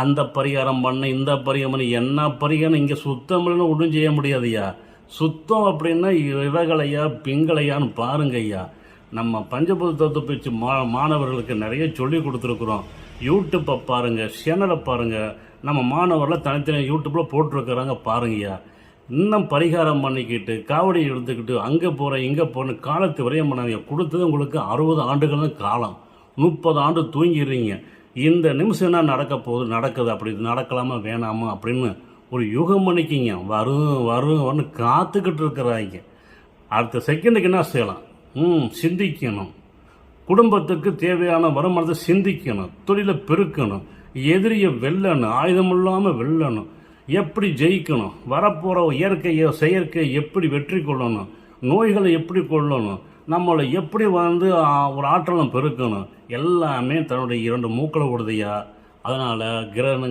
அந்த பரிகாரம் பண்ண இந்த பரிகாரம் பண்ண என்ன பரிகாரம் இங்கே சுத்தம் இல்லைன்னு ஒன்றும் செய்ய முடியாதுய்யா. சுத்தம் அப்படின்னா இவகளையா பிங்களையான்னு பாருங்க ஐயா. நம்ம பஞ்சபூத தத்துவ பயிற்சி மாணவர்களுக்கு நிறைய சொல்லி கொடுத்துருக்குறோம். யூடியூப்பை பாருங்கள், சேனலை பாருங்கள். நம்ம மாணவர்லாம் தனித்தனி யூடியூப்பில் போட்டிருக்கிறாங்க பாருங்கய்யா. இன்னும் பரிகாரம் பண்ணிக்கிட்டு காவடி எடுத்துக்கிட்டு அங்கே போகிறேன் இங்கே போகிறேன் காலத்து விரயம் பண்ணாதீங்க. கொடுத்தது உங்களுக்கு 60 ஆண்டுகள் தான் காலம். 30 ஆண்டு தூங்கிடுறீங்க. இந்த நிமிஷம் என்ன நடக்க போகுது, நடக்குது, அப்படி நடக்கலாமா வேணாமா அப்படின்னு ஒரு யுகம் பண்ணிக்கிங்க. வரும்னு காத்துக்கிட்டு இருக்கிறாங்க. அடுத்த செகண்டுக்கு என்ன செய்யலாம்? சிந்திக்கணும். குடும்பத்துக்கு தேவையான வருமானத்தை சிந்திக்கணும். தொழிலை பெருக்கணும். எதிரியை வெல்லணும். ஆயுதம் இல்லாமல் வெல்லணும். எப்படி ஜெயிக்கணும், வரப்போகிற இயற்கையை செயற்கையை எப்படி வெற்றி கொள்ளணும், நோய்களை எப்படி கொள்ளணும், நம்மளை எப்படி ஒரு ஆற்றலும் பெருக்கணும், எல்லாமே தன்னுடைய 2 மூக்களை விடுதையா. அதனால் கிரகணம்